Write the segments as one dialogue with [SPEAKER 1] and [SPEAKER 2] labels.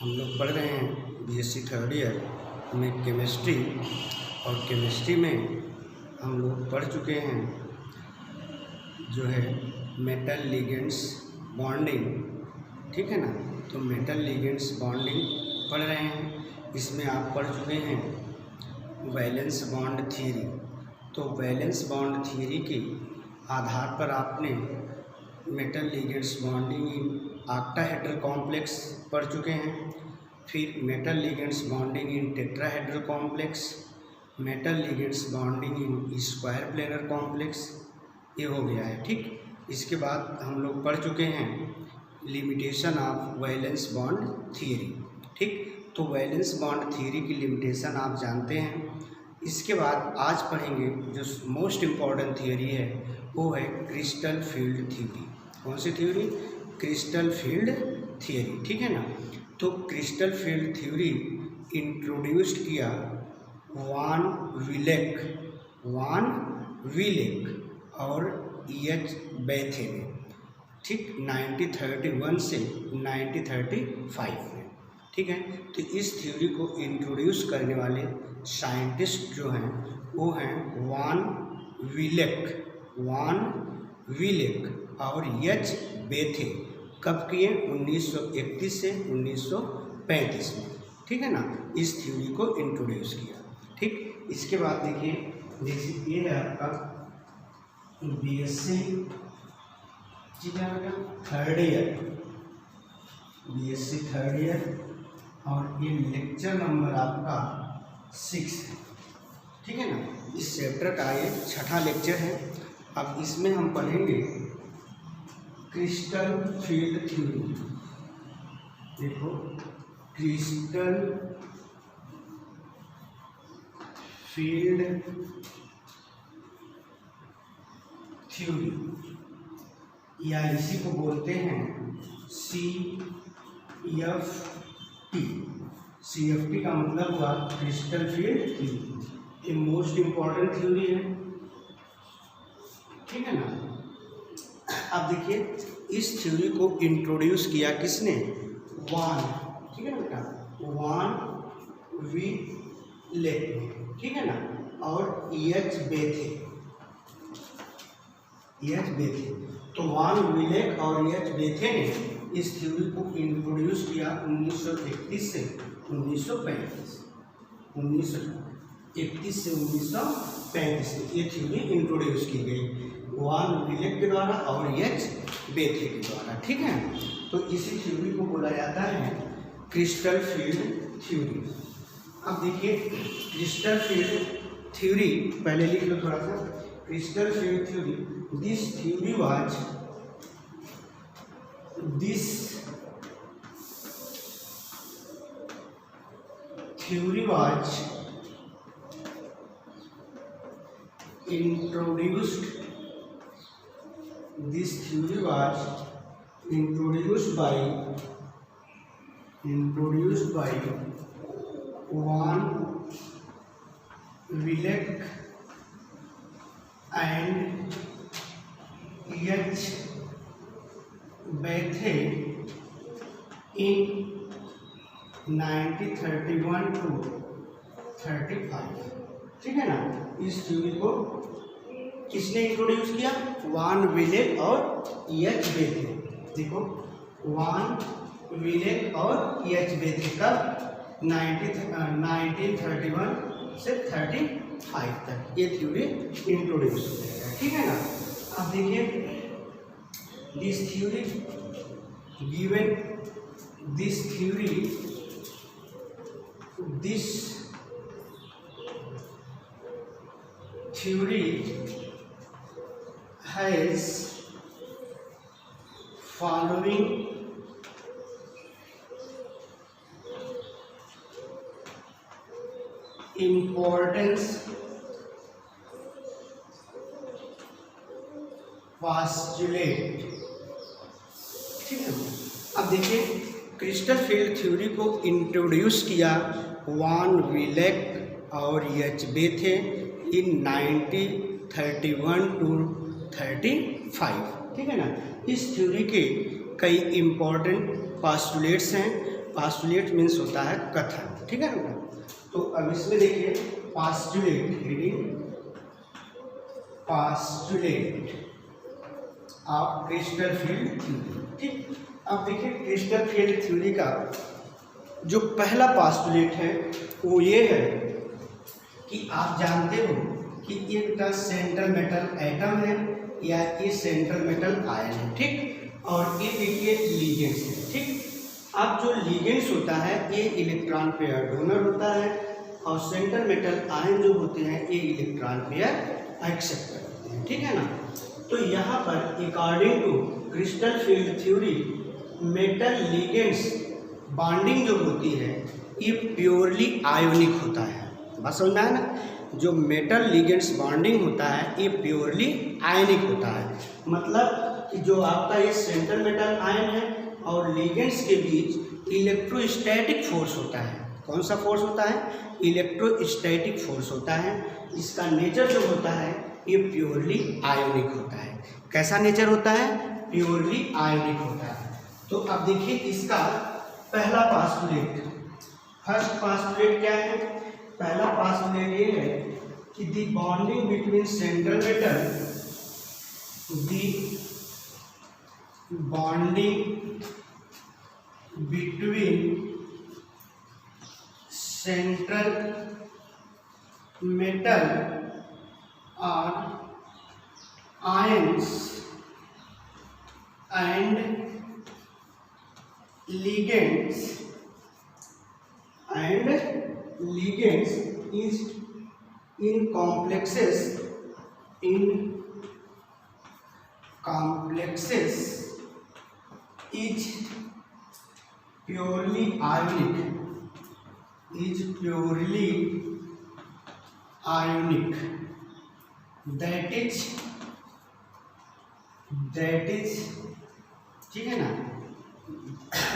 [SPEAKER 1] हम लोग पढ़ रहे हैं बीएससी थर्ड ईयर में केमिस्ट्री, और केमिस्ट्री में हम लोग पढ़ चुके हैं जो है मेटल लिगेंड्स बॉन्डिंग, ठीक है ना। तो मेटल लिगेंड्स बॉन्डिंग पढ़ रहे हैं। इसमें आप पढ़ चुके हैं वैलेंस बॉन्ड थ्योरी। तो वैलेंस बॉन्ड थ्योरी के आधार पर आपने metal ligands bonding in octahedral complex पढ़ चुके हैं। फिर metal ligands bonding in tetrahedral complex, metal ligands bonding in square planar complex, ये हो गया है, ठीक। इसके बाद हम लोग पढ़ चुके हैं limitation of valence bond theory, ठीक। तो वैलेंस बॉन्ड थ्योरी की लिमिटेशन आप जानते हैं। इसके बाद आज पढ़ेंगे जो मोस्ट इम्पॉर्टेंट थ्योरी है वो है क्रिस्टल फील्ड थ्योरी। कौन सी थ्योरी? क्रिस्टल फील्ड थ्योरी, ठीक है ना। तो क्रिस्टल फील्ड थ्योरी इंट्रोड्यूस्ड किया वान विलेक और एच बेथे ने, ठीक, 1931 से 1935 में, ठीक है। तो इस थ्योरी को इंट्रोड्यूस करने वाले साइंटिस्ट जो हैं वो हैं वान विलेक और एच बेथे। कब किए? 1931 से 1935 में, ठीक है ना। इस थ्योरी को इंट्रोड्यूस किया, ठीक। इसके बाद देखिए ये है आपका BSc third year, BSc third year, और ये लेक्चर नंबर आपका 6 है, ठीक है ना। इस चैप्टर का ये छठा लेक्चर है। अब इसमें हम पढ़ेंगे क्रिस्टल फील्ड थ्योरी। देखो, क्रिस्टल फील्ड थ्योरी, या इसी को बोलते हैं CFT का मतलब हुआ क्रिस्टल फील्ड थ्योरी। ये मोस्ट इम्पॉर्टेंट थ्योरी है, ठीक है ना। अब देखिए इस थ्योरी को इंट्रोड्यूस किया किसने? वान, ठीक है ना बेटा, वान विलेक, ठीक है ना, और एच बेथे। तो वान विलेक और एच बेथे ने इस थ्योरी को इंट्रोड्यूस किया 1931 से 1935 में ये थ्योरी इंट्रोड्यूस की गई वान विलेक के द्वारा और एच बेथे के द्वारा, ठीक है। तो इसी थ्योरी को बोला जाता है क्रिस्टल फील्ड थ्योरी। अब देखिए क्रिस्टल फील्ड थ्योरी पहले लिख लो थोड़ा सा। Crystal field theory, this theory was introduced by Van Vleck and H. Bethe in 1931 to 35, ठीक है ना। इस थ्योरी को किसने इंट्रोड्यूस किया? वान विलेक और एच बेथे। देखो, वान विलेक और एच बेथे का 1931 से 35 तक ये थ्योरी इंट्रोड्यूस हो जाएगा, ठीक है ना। अब देखिए this theory has following importance postulate, ठीक है। अब देखिए क्रिस्टल फील्ड थ्योरी को इंट्रोड्यूस किया वान विलेक और एच बेथे इन 1931 to 35, ठीक है ना। इस थ्योरी के कई इम्पोर्टेंट पोस्टुलेट्स हैं पास्टुलेट मीन्स होता है कथन, ठीक है ना। तो अब इसमें देखिए postulate, heading postulate of crystal field theory, ठीक। अब देखिए क्रिस्टल फील्ड थ्योरी का जो पहला पास्टुलेट है वो ये है कि आप जानते हो कि एक सेंट्रल मेटल एटम है या ये सेंट्रल मेटल आयन है, ठीक। और ये देखिए लिगेंड्स है, ठीक। अब जो लिगेंड्स होता है ये इलेक्ट्रॉन पेयर डोनर होता है और सेंट्रल मेटल आयन जो होते हैं ये इलेक्ट्रॉन पेयर एक्सेप्ट करते हैं, ठीक है ना। तो यहाँ पर according to crystal field theory metal ligands bonding जो होती है ये प्योरली आयोनिक होता है। बात समझ में आया ना, जो मेटल लिगेंड्स बॉन्डिंग होता है ये प्योरली आयनिक होता है। मतलब कि जो आपका ये सेंट्रल मेटल आयन है और लिगेंड्स के बीच इलेक्ट्रोस्टैटिक फोर्स होता है। कौन सा फोर्स होता है? इलेक्ट्रोस्टैटिक फोर्स होता है। इसका नेचर जो होता है ये प्योरली आयोनिक होता है। कैसा नेचर होता है? प्योरली आयोनिक होता है। तो अब देखिए इसका पहला पास्टुलेट, फर्स्ट पास्टुलेट क्या है? पहला पास्टुलेट ये है कि the bonding between central metal, the bonding between central metal और ions and ligands is in complexes is purely ionic, that is ठीक है ना।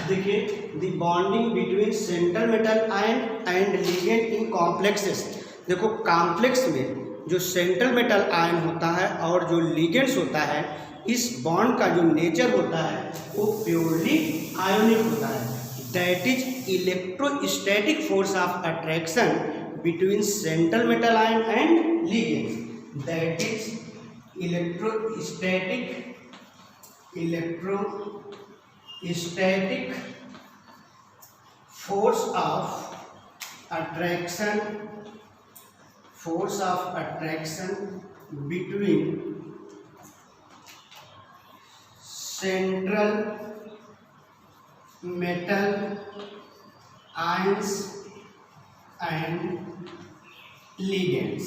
[SPEAKER 1] देखिए the bonding between central metal ion and ligand in complexes. देखो complex में जो central metal ion होता है और जो लिगेंड्स होता है इस बॉन्ड का जो नेचर होता है वो प्योरली आयोनिक होता है। That is electrostatic force of attraction between central metal ion and ligands. That is electrostatic force of attraction between central metal ions and ligands,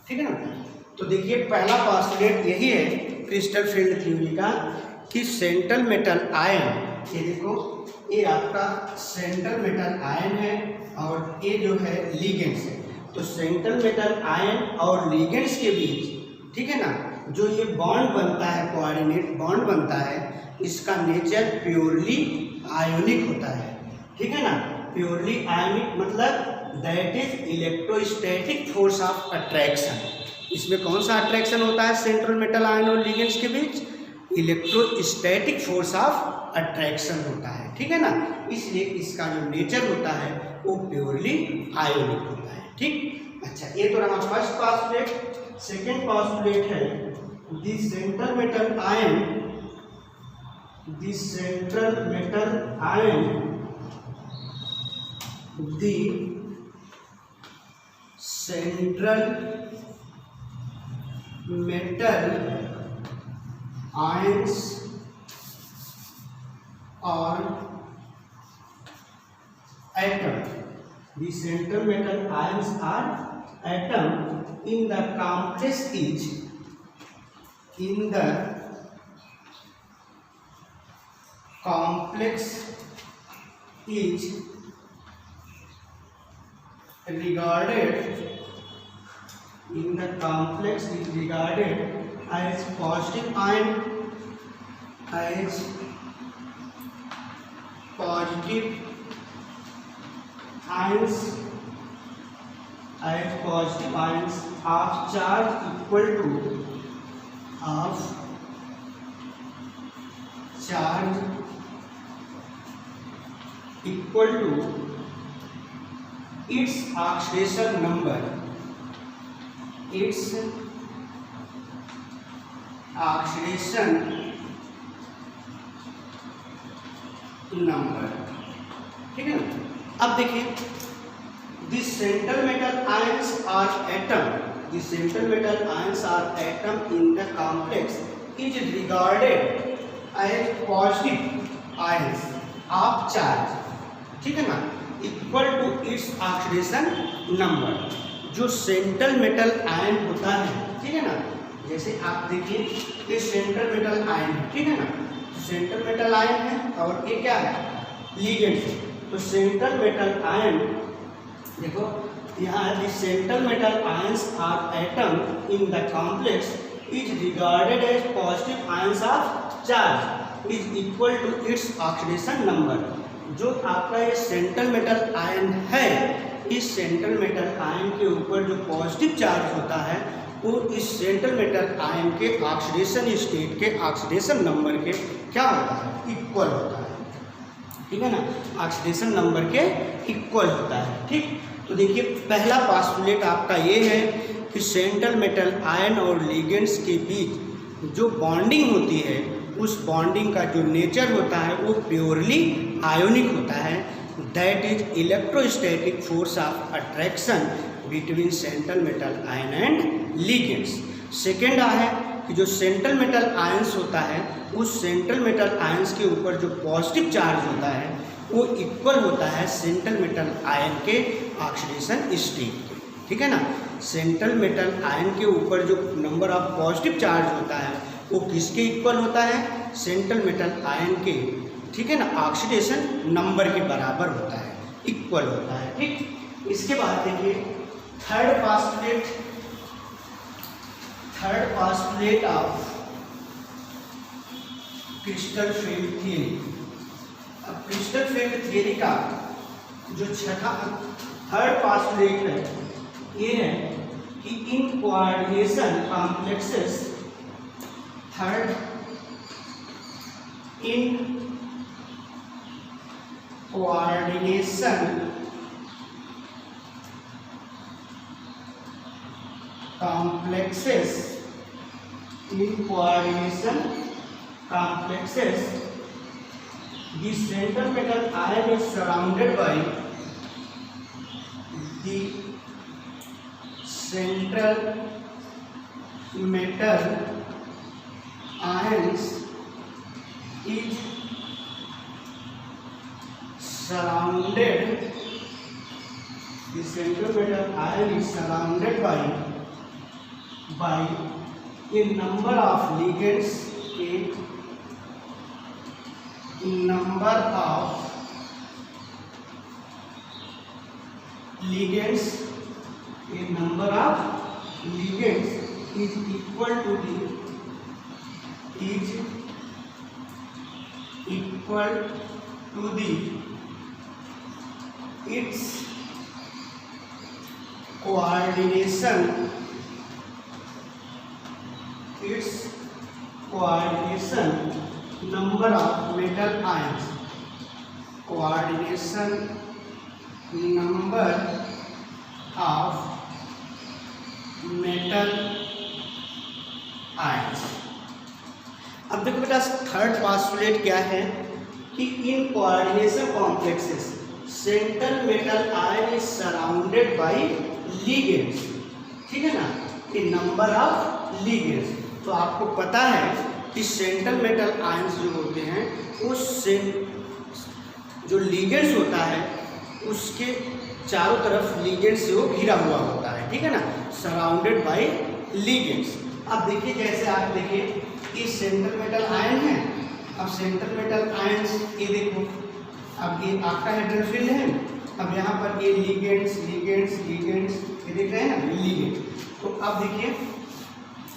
[SPEAKER 1] ठीक है ना। तो देखिए पहला पास्टुलेट यही है क्रिस्टल फील्ड थ्योरी का कि सेंट्रल मेटल आयन, ये देखो ये आपका सेंट्रल मेटल आयन है और ये जो है लिगेंड्स है। तो सेंट्रल मेटल आयन और लिगेंड्स के बीच, ठीक है ना, जो ये बॉन्ड बनता है, कोऑर्डिनेट बॉन्ड बनता है, इसका नेचर प्योरली आयोनिक होता है, ठीक है ना। प्योरली आयोनिक मतलब that is electrostatic force of attraction. इसमें कौन सा अट्रैक्शन होता है सेंट्रल मेटल आयन और लिगेंड्स के बीच? इलेक्ट्रोस्टैटिक फोर्स ऑफ अट्रैक्शन होता है, ठीक है ना। इसलिए इसका जो नेचर होता है वो प्योरली आयोनिक होता है, ठीक। अच्छा, ये तो रहा फर्स्ट पास्टुलेट। सेकेंड पास्टुलेट है the central metal ion, the central metal ion, the central metal ions or atom. The central metal ions are atom in the complex is regarded as positive ion, as positive ions, as positive ions of charge equal to of charge equal to its oxidation number, its oxidation number. ठीक है ना। अब देखिए, the central metal ions are atom, the central metal ions are atom in the complex is regarded as positive ions of charge. ठीक है ना, equal to its oxidation number. जो central metal ion होता है, ठीक है ना, जैसे आप देखिए ये सेंट्रल मेटल आयन है, ठीक है ना, सेंट्रल मेटल आयन है और ये क्या है, लिगेंड है। तो सेंट्रल मेटल आयन देखो यहाँ the central metal ions are atom in the complex is regarded as positive ions of charge is equal to its oxidation number. जो आपका ये सेंट्रल मेटल आयन है, इस सेंट्रल मेटल आयन के ऊपर जो पॉजिटिव चार्ज होता है वो इस सेंट्रल मेटल आयन के ऑक्सीडेशन स्टेट के ऑक्सीडेशन नंबर के क्या होता है, इक्वल होता है। ठीक है ना, ऑक्सीडेशन नंबर के इक्वल होता है। ठीक, तो देखिए पहला पास्टुलेट आपका ये है कि सेंट्रल मेटल आयन और लिगेंड्स के बीच जो बॉन्डिंग होती है, उस बॉन्डिंग का जो नेचर होता है वो प्योरली आयोनिक होता है। That is electrostatic force of attraction between central metal ion and ligands. Second है कि जो सेंट्रल मेटल आयंस होता है, उस सेंट्रल मेटल आयंस के ऊपर जो पॉजिटिव चार्ज होता है वो इक्वल होता है सेंट्रल मेटल आयन के ऑक्सीडेशन स्टेट के। ठीक है ना, सेंट्रल मेटल आयन के ऊपर जो नंबर ऑफ पॉजिटिव चार्ज होता है वो किसके इक्वल होता है, सेंट्रल मेटल आयन के, ठीक है ना, ऑक्सीडेशन नंबर के बराबर होता है, इक्वल होता है। ठीक, इसके बाद देखिए third postulate of crystal field theory. अब क्रिस्टल फील्ड थियरी का जो थर्ड पास्टुलेट है ये है कि in coordination complexes, third in coordination complexes, in coordination complexes, the central metal ion is surrounded by the central metal ions is surrounded, the central metal ion is surrounded by a number of ligands, a number of ligands, a number of ligands is equal to its coordination number of metal ions, coordination number of metal ions। अब देखो बेटा third postulate क्या है कि in coordination complexes central metal ion is surrounded bye ligands. ठीक है ना, ये नंबर ऑफ लिगेंड्स। तो आपको पता है कि सेंट्रल मेटल आयंस जो होते हैं उससे जो लिगेंड्स होता है उसके चारों तरफ लिगेंड्स से वो घिरा हुआ होता है। ठीक है ना, सराउंडेड बाय लिगेंड्स। अब देखिए जैसे आप देखिए ये सेंट्रल मेटल आयन है। अब सेंट्रल मेटल आयंस ये देखो, अब ये ऑक्टाहेड्रल फील्ड है। अब यहाँ पर ये लिगेंड्स लिगेंड्स लिगेंड्स ये देख रहे हैं ना, लिगेंड। तो अब देखिए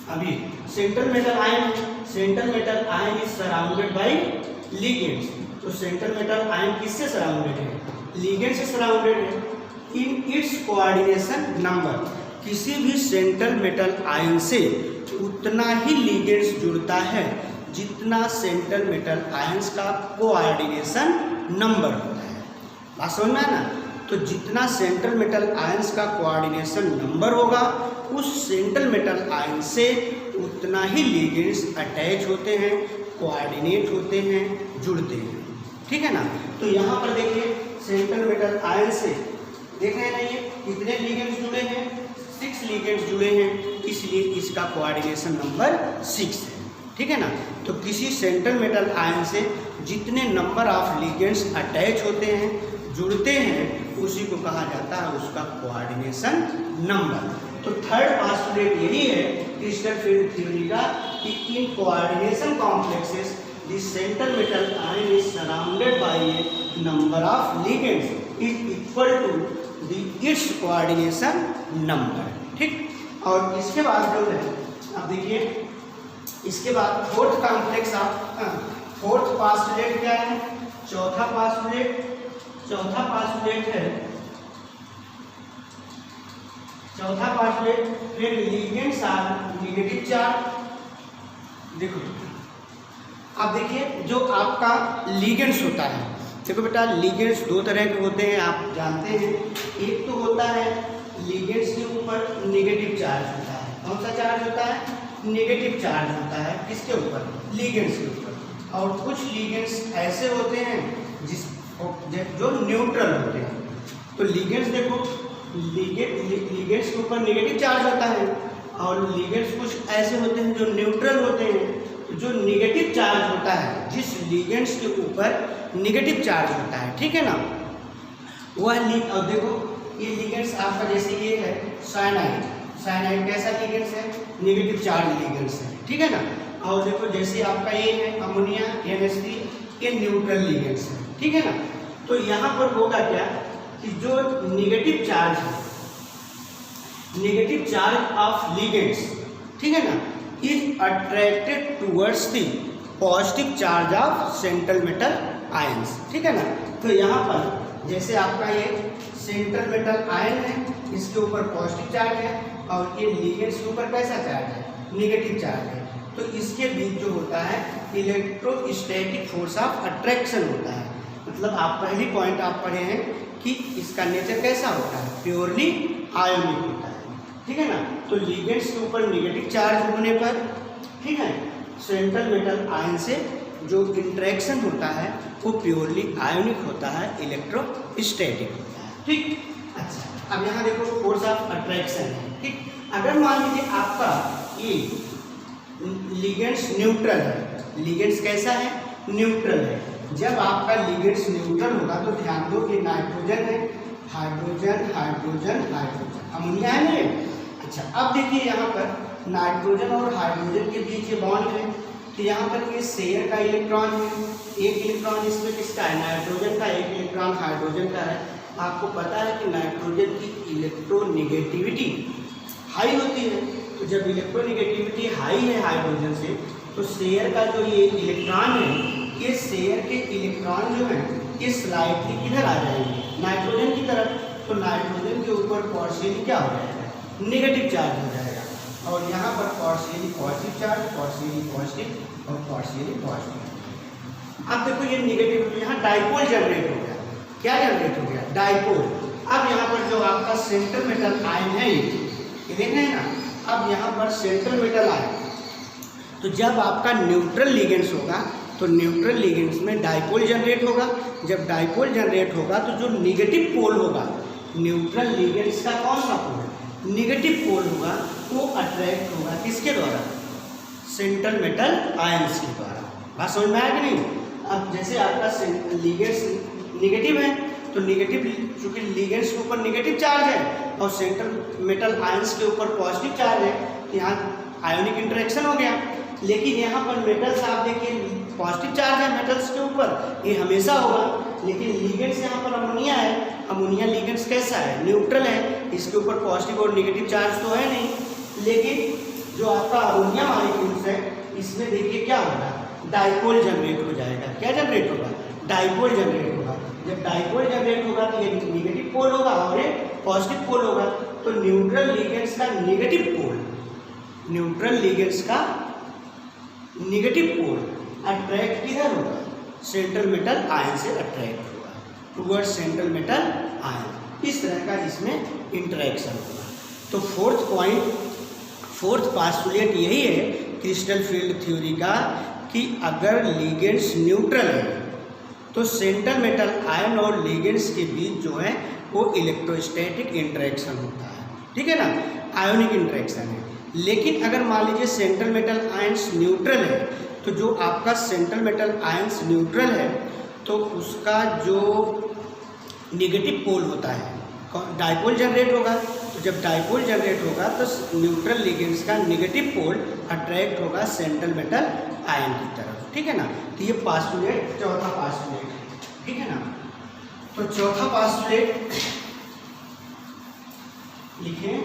[SPEAKER 1] अभी central metal ion, central metal ion is surrounded bye ligands. तो सेंट्रल मेटल आयन किससे सराउंडेड है, लिगेंड से सराउंडेड है। इन इट्स कोऑर्डिनेशन नंबर, किसी भी सेंट्रल मेटल आयन से उतना ही लिगेंड्स जुड़ता है जितना सेंट्रल मेटल आयंस का कोऑर्डिनेशन नंबर होता है। बात समझ में आया ना। तो जितना सेंट्रल मेटल आयंस का कोऑर्डिनेशन नंबर होगा उस सेंट्रल मेटल आयन से उतना ही लिगेंड्स अटैच होते हैं, कोऑर्डिनेट होते हैं, जुड़ते हैं, ठीक है ना। तो यहाँ पर देखिए सेंट्रल मेटल आयन से देख रहे हैं ना ये कितने लिगेंड्स जुड़े हैं, 6 लिगेंड्स जुड़े हैं, इसलिए इसका कोऑर्डिनेशन नंबर 6 है, ठीक है ना। तो किसी सेंट्रल मेटल आयन से जितने नंबर ऑफ लिगेंड्स अटैच होते हैं, जुड़ते हैं, उसी को कहा जाता है उसका कोऑर्डिनेशन नंबर। तो थर्ड पोस्टुलेट यही है क्रिस्टल फील्ड थ्योरी का कि in coordination complexes the central metal ion is surrounded by a number of ligands is equal to the its coordination number, ठीक। और इसके बाद जो है अब देखिए इसके बाद fourth complex of fourth postulate क्या है, चौथा पोस्टुलेट है, चौथा पोस्टुलेट फिर लिगेंड्स आर नेगेटिव चार्ज। देखो अब देखिए जो आपका लिगेंड्स होता है, देखो बेटा लिगेंड्स 2 तरह के होते हैं, आप जानते हैं। एक तो होता है लिगेंड्स के ऊपर नेगेटिव चार्ज होता है। कौन सा चार्ज होता है, नेगेटिव चार्ज होता है, किसके ऊपर, लिगेंड्स के ऊपर। और कुछ लिगेंड्स ऐसे होते हैं जो न्यूट्रल होते हैं। तो लिगेंड्स देखो लिगेंड्स के ऊपर नेगेटिव चार्ज होता है और लिगेंड्स कुछ ऐसे होते हैं जो न्यूट्रल होते हैं। जो नेगेटिव चार्ज होता है, जिस लिगेंड्स के ऊपर नेगेटिव चार्ज होता है, ठीक है ना, वह और देखो ये लिगेंड्स आपका जैसे ये है साइनाइड, साइनाइड कैसा लिगेंड्स है, नेगेटिव चार्ज लिगेंड्स है, ठीक है ना। और देखो जैसे आपका ये है अमोनिया NH3, ये न्यूट्रल लिगेंड्स है, ठीक है ना। तो यहाँ पर होगा क्या कि जो नेगेटिव चार्ज है, नेगेटिव चार्ज ऑफ लिगेंड्स, ठीक है ना, is attracted towards the positive charge of central metal ions, ठीक है ना। तो यहाँ पर जैसे आपका ये सेंट्रल मेटल आयन है, इसके ऊपर पॉजिटिव चार्ज है और ये लिगेंड्स के ऊपर कैसा चार्ज है, नेगेटिव चार्ज है। तो इसके बीच जो होता है इलेक्ट्रोस्टैटिक फोर्स ऑफ अट्रैक्शन होता है। मतलब आप पहली पॉइंट आप पढ़े हैं कि इसका नेचर कैसा होता है, प्योरली आयोनिक होता है, ठीक है ना। तो लिगेंड्स के ऊपर नेगेटिव चार्ज होने पर, ठीक है, सेंट्रल मेटल आयन से जो इंटरेक्शन होता है वो प्योरली आयोनिक होता है, इलेक्ट्रोस्टैटिक होता है, ठीक। अच्छा अब यहाँ देखो फोर्स ऑफ अट्रैक्शन है, ठीक। अगर मान लीजिए आपका ये लिगेंड्स न्यूट्रल है, लिगेंड्स कैसा है, न्यूट्रल है। जब आपका लिगेंड्स न्यूट्रल होगा तो ध्यान दो कि नाइट्रोजन है, हाइड्रोजन हाइड्रोजन हाइड्रोजन, अमोनिया है ना। अच्छा अब देखिए यहाँ पर नाइट्रोजन और हाइड्रोजन के बीच ये बॉन्ड है, तो यहाँ पर ये शेयर का इलेक्ट्रॉन है, एक इलेक्ट्रॉन इसमें किसका है, नाइट्रोजन का, एक इलेक्ट्रॉन हाइड्रोजन का है। आपको पता है कि नाइट्रोजन की इलेक्ट्रोनेगेटिविटी हाई होती है, तो जब इलेक्ट्रोनेगेटिविटी हाई है हाइड्रोजन से, तो शेयर का जो ये इलेक्ट्रॉन है, ये शेयर के इलेक्ट्रॉन जो है ये स्लाइडली किधर आ जाएंगे, नाइट्रोजन की तरफ। तो नाइट्रोजन के ऊपर पार्शियली क्या हो जाएगा, नेगेटिव चार्ज हो जाएगा और यहाँ पर partially positive charge, partially positive और पार्शियली पॉजिटिव। अब देखो ये नेगेटिव, यहाँ डाइपोल जनरेट हो गया। क्या जनरेट हो गया, डाइपोल। अब यहाँ पर जो आपका सेंट्रल मेटल आयन है ये देख रहे हैं ना, अब यहाँ पर सेंट्रल मेटल आयन, तो जब आपका न्यूट्रल लिगेंड्स होगा तो न्यूट्रल लिगेंड्स में डाइपोल जनरेट होगा। जब डाइपोल जनरेट होगा तो जो नेगेटिव पोल होगा, न्यूट्रल लिगेंड्स का कौन सा पोल, नेगेटिव पोल होगा, वो अट्रैक्ट होगा किसके द्वारा, सेंट्रल मेटल आयंस के द्वारा। बात समझ में आया कि नहीं। अब जैसे आपका लिगेंड्स नेगेटिव है तो नेगेटिव, चूँकि लिगेंड्स के ऊपर नेगेटिव चार्ज है और सेंट्रल मेटल आयंस के ऊपर पॉजिटिव चार्ज है, तो यहाँ आयोनिक इंटरेक्शन हो गया। लेकिन यहाँ पर मेटल्स आप देखिए पॉजिटिव चार्ज है मेटल्स के ऊपर, ये हमेशा होगा। लेकिन लिगेंड्स यहाँ पर अमोनिया है, अमोनिया लिगेंड्स कैसा है, न्यूट्रल है, इसके ऊपर पॉजिटिव और नेगेटिव चार्ज तो है नहीं। लेकिन जो आपका अमोनिया मॉलिक्यूल्स है इसमें देखिए क्या होगा, डाइपोल जनरेट हो जाएगा। क्या जनरेट होगा, डाइपोल जनरेट होगा। जब डाइपोल जनरेट होगा तो ये नेगेटिव पोल होगा और ये पॉजिटिव पोल होगा। तो न्यूट्रल लिगेंड्स का नेगेटिव पोल, न्यूट्रल लिगेंड्स का नेगेटिव पोल अट्रैक्ट किधर होगा, सेंट्रल मेटल आयन से अट्रैक्ट होगा। Towards central metal ion. इस तरह का इसमें इंटरेक्शन होगा। तो फोर्थ पास्टुलेट यही है क्रिस्टल फील्ड थ्योरी का कि अगर लिगेंड्स न्यूट्रल है तो सेंट्रल मेटल आयन और लिगेंड्स के बीच जो है वो इलेक्ट्रोस्टैटिक इंटरेक्शन होता है, ठीक है ना, आयोनिक इंटरेक्शन है। लेकिन अगर मान लीजिए सेंट्रल मेटल आयंस न्यूट्रल है तो जो आपका सेंट्रल मेटल आयंस न्यूट्रल है तो उसका जो निगेटिव पोल होता है डाइपोल जनरेट होगा। तो जब डाइपोल जनरेट होगा तो न्यूट्रल लिगेंड्स का निगेटिव पोल अट्रैक्ट होगा सेंट्रल मेटल आयन की तरफ, ठीक है ना। तो ये पास्टुलेट चौथा पास्टुलेट है, ठीक है ना। तो चौथा पास्टुलेट लिखें,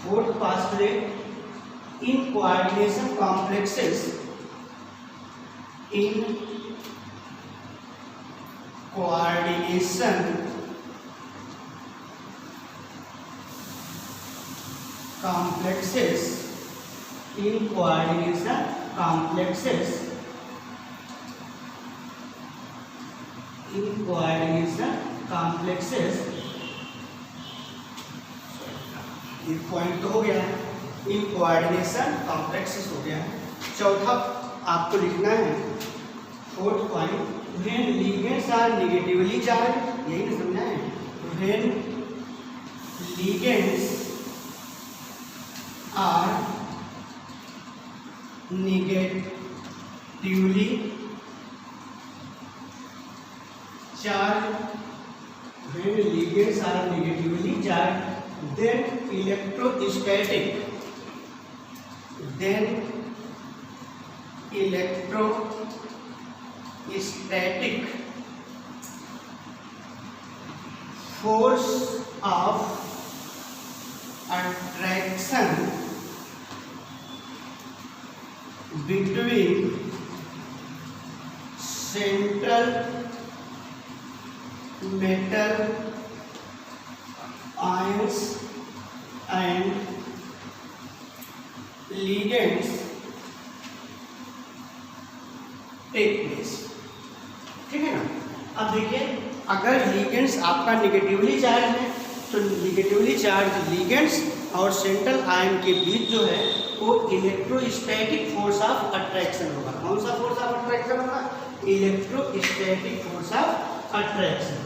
[SPEAKER 1] fourth postulate in coordination complexes in coordination complexes एक पॉइंट तो हो गया है, इन कोऑर्डिनेशन कॉम्प्लेक्सेस हो गया है। चौथा आपको लिखना है fourth point, when ligands are negatively charge, यही ना समझना है, when ligands are negatively charged, when ligands are negatively charged, then electrostatic force of attraction between central metal ions and ligands take place, ठीक है ना। अब देखिए अगर लिगेंड्स आपका निगेटिवली चार्ज है तो निगेटिवली चार्ज लिगेंड्स और सेंट्रल आयन के बीच जो है वो इलेक्ट्रोस्टैटिक फोर्स ऑफ अट्रैक्शन होगा। कौन सा फोर्स ऑफ अट्रैक्शन होगा? Electrostatic force of attraction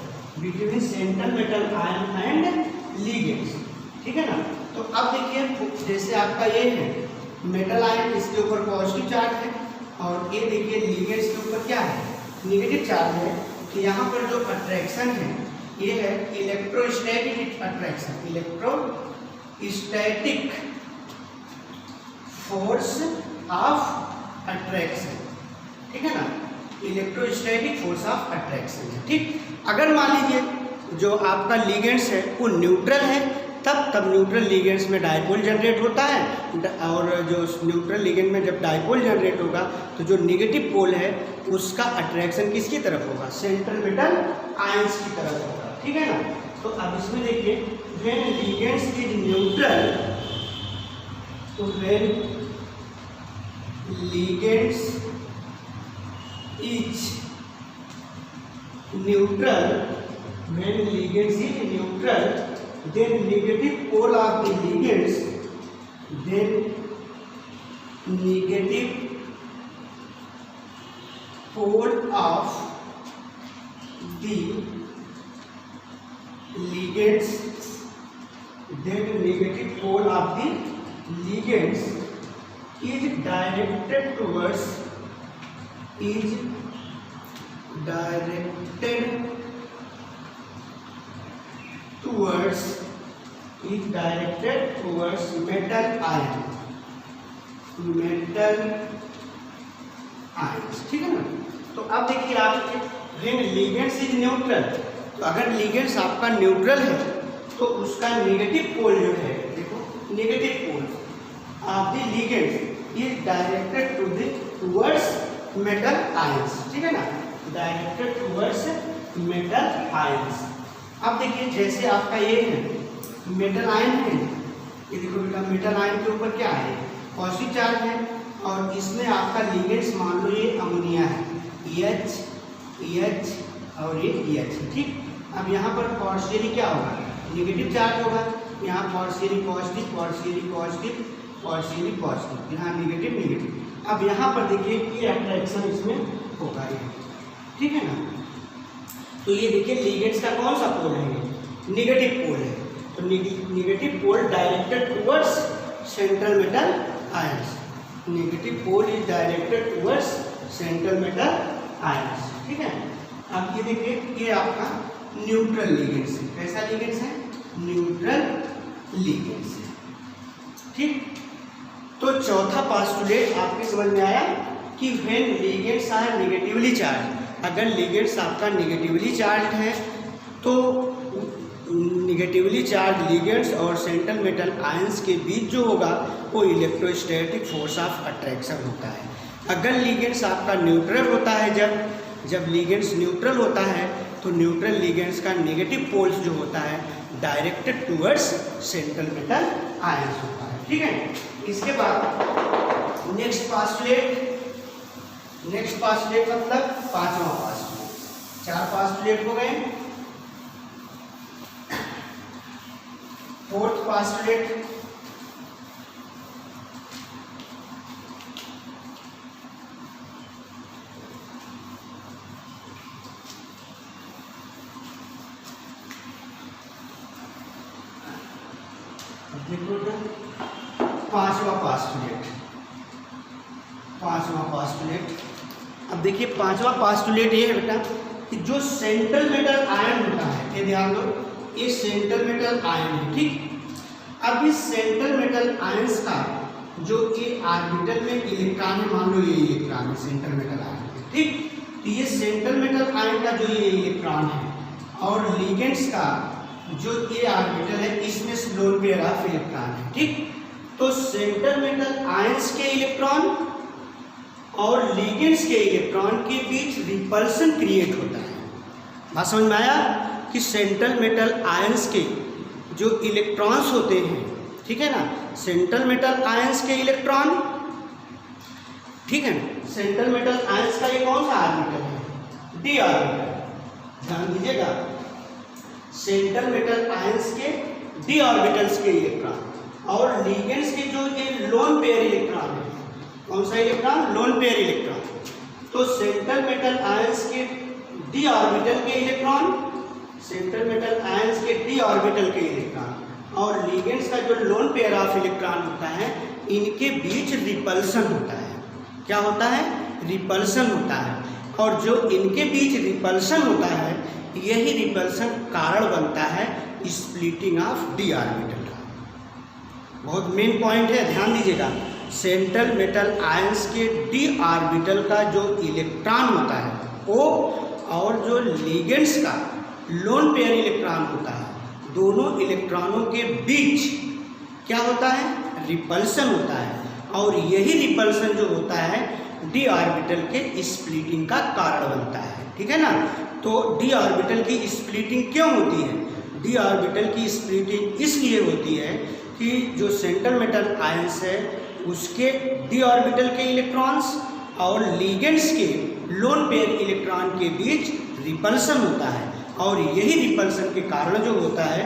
[SPEAKER 1] between central metal ion and ligands, ठीक है ना। तो अब देखिए जैसे आपका ये है मेटल आयन, इसके ऊपर पॉजिटिव चार्ज है और ये देखिए लिगेंड्स के ऊपर क्या है, नेगेटिव चार्ज है। तो यहाँ पर जो अट्रैक्शन है ये है electrostatic attraction, electrostatic force of attraction, ठीक है ना, इलेक्ट्रोस्टैटिक फोर्स ऑफ अट्रैक्शन है, ठीक। अगर मान लीजिए जो आपका लिगेंड्स है वो न्यूट्रल है तब न्यूट्रल लिगेंड्स में डाइपोल जनरेट होता है और जो न्यूट्रल लिगेंड में जब डाइपोल जनरेट होगा तो जो नेगेटिव पोल है उसका अट्रैक्शन किसकी तरफ होगा? सेंट्रल मेटल आयंस की तरफ होगा, ठीक है ना। तो अब इसमें देखिए व्हेन लिगेंड्स इज न्यूट्रल, तो when ligands is neutral, when ligands is neutral, then negative pole of the ligands, then negative pole of the ligands, then negative pole of the ligands is directed towards metal ions, ठीक है ना। तो अब देखिए आप when ligands is neutral, तो अगर ligands आपका न्यूट्रल है तो उसका नेगेटिव पोल जो है, देखो negative pole of the ligands is directed towards metal ions, ठीक है ना, डायरेक्टेड टुवर्ड्स मेटल आयंस। अब देखिए जैसे आपका ये है मेटल आयन है, ये देखो बेटा मेटल आयन के ऊपर क्या है? पॉजिटिव चार्ज है और इसमें आपका लिगेंड्स मान लो ये अमोनिया है, और ये EH है, ठीक। अब यहाँ पर पार्शियली क्या होगा, नेगेटिव चार्ज होगा, यहाँ partially positive partially positive partially positive, यहाँ नेगेटिव नेगेटिव। अब यहाँ पर देखिए ये अट्रैक्शन इसमें होगा ये, ठीक है ना। तो ये देखिए लिगेंड्स का कौन सा पोल है, नेगेटिव पोल है। तो negative pole directed towards central metal ions, negative pole is directed towards central metal ions, ठीक है। अब ये देखिए ये आपका न्यूट्रल लिगेंड्स है, कैसा लिगेंड्स है, न्यूट्रल लिगेंड्स है, ठीक। तो चौथा पास्टुलेट आपके समझ में आया कि when ligands are negatively charge, अगर लिगेंड्स आपका नेगेटिवली चार्ज है तो नेगेटिवली चार्ज लिगेंड्स और सेंट्रल मेटल आयंस के बीच जो होगा वो इलेक्ट्रोस्टैटिक फोर्स ऑफ अट्रैक्शन होता है। अगर लिगेंड्स आपका न्यूट्रल होता है, जब लिगेंड्स न्यूट्रल होता है तो न्यूट्रल लिगेंड्स का नेगेटिव पोल्स जो होता है directed towards central metal ions होता है, ठीक है। इसके बाद नेक्स्ट पास्टुलेट मतलब पांचवा पास्टुलेट, 4 पास्टुलेट हो गए। फोर्थ पास्टुलेट, पांचवा पास्टुलेट। अब देखिए पांचवा पास्टुलेट ये है बेटा कि जो सेंट्रल मेटल आयन होता है, ये ध्यान दो, ये सेंट्रल मेटल आयन है, ठीक। अब इस सेंट्रल मेटल आयंस का जो ये ऑर्बिटल में इलेक्ट्रॉन है, मान लो ये इलेक्ट्रॉन है सेंट्रल मेटल आयन, ठीक। तो ये सेंट्रल मेटल आयन का जो ये इलेक्ट्रॉन है और लिगेंड्स का जो ये ऑर्बिटल है इसमें लोन पेयर ऑफ इलेक्ट्रॉन है, ठीक। तो सेंट्रल मेटल आयंस के इलेक्ट्रॉन और लिगेंड्स के इलेक्ट्रॉन के बीच रिपल्सन क्रिएट होता है। बात समझ में आया कि सेंट्रल मेटल आयंस के जो इलेक्ट्रॉन्स होते हैं, ठीक है ना, सेंट्रल मेटल आयंस के इलेक्ट्रॉन, ठीक है ना, सेंट्रल मेटल आयंस का ये कौन सा ऑर्बिटल है, डी ऑर्बिटल, ध्यान दीजिएगा, सेंट्रल मेटल आयंस के डी ऑर्बिटल्स के इलेक्ट्रॉन और लिगेंड्स के जो ये लोन पेयर इलेक्ट्रॉन है, कौन सा इलेक्ट्रॉन, लोन पेयर इलेक्ट्रॉन। तो सेंट्रल मेटल आयंस के डी ऑर्बिटल के इलेक्ट्रॉन, सेंट्रल मेटल आयंस के डी ऑर्बिटल के इलेक्ट्रॉन और लिगेंड्स का जो लोन पेयर ऑफ इलेक्ट्रॉन होता है, इनके बीच रिपल्सन होता है। क्या होता है, रिपल्सन होता है। और जो इनके बीच रिपल्सन होता है, यही रिपल्सन कारण बनता है स्प्लिटिंग ऑफ डी ऑर्बिटल का। बहुत मेन पॉइंट है, ध्यान दीजिएगा। सेंट्रल मेटल आयंस के डी ऑर्बिटल का जो इलेक्ट्रॉन होता है वो और जो लिगेंड्स का लोन पेयर इलेक्ट्रॉन होता है, दोनों इलेक्ट्रॉनों के बीच क्या होता है, रिपल्सन होता है। और यही रिपल्सन जो होता है डी ऑर्बिटल के स्प्लिटिंग का कारण बनता है, ठीक है ना। तो डी ऑर्बिटल की स्प्लिटिंग क्यों होती है, डी ऑर्बिटल की स्प्लिटिंग इसलिए होती है कि जो सेंट्रल मेटल आयंस है उसके डी ऑर्बिटल के इलेक्ट्रॉन्स और लिगेंड्स के लोन पेयर इलेक्ट्रॉन के बीच रिपल्सन होता है और यही रिपल्सन के कारण जो होता है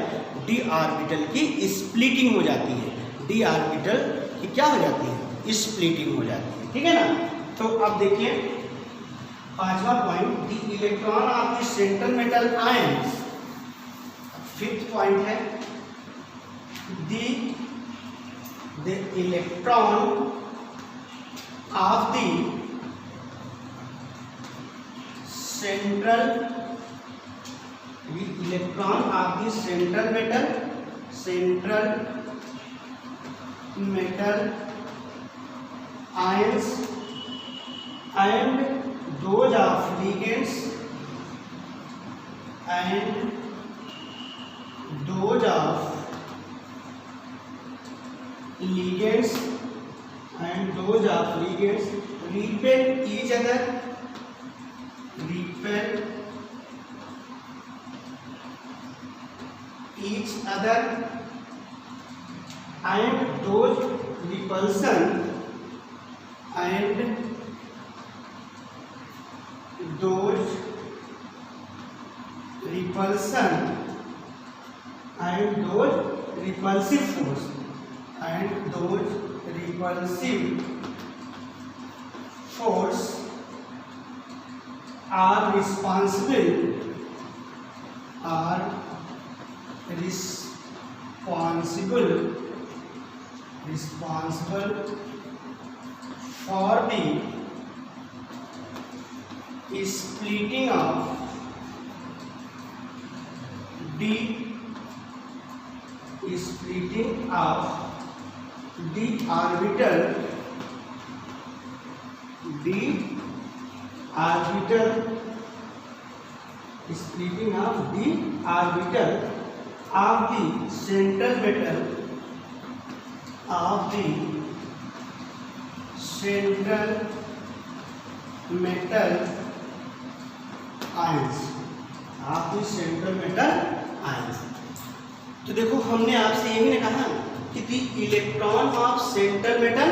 [SPEAKER 1] डी ऑर्बिटल की स्प्लिटिंग हो जाती है, डी ऑर्बिटल की क्या हो जाती है, स्प्लिटिंग हो जाती है, ठीक है ना। तो अब देखिए पांचवा point, the electron of the central metal ions. Fifth point है the electron of the central metal ions and those of ligands and those of ligands repel each other, and those repulsion and those repulsion and those repulsive force are responsible for the splitting of the orbital of the central metal ions। तो देखो हमने आपसे यही ना कहा कि the electron of central metal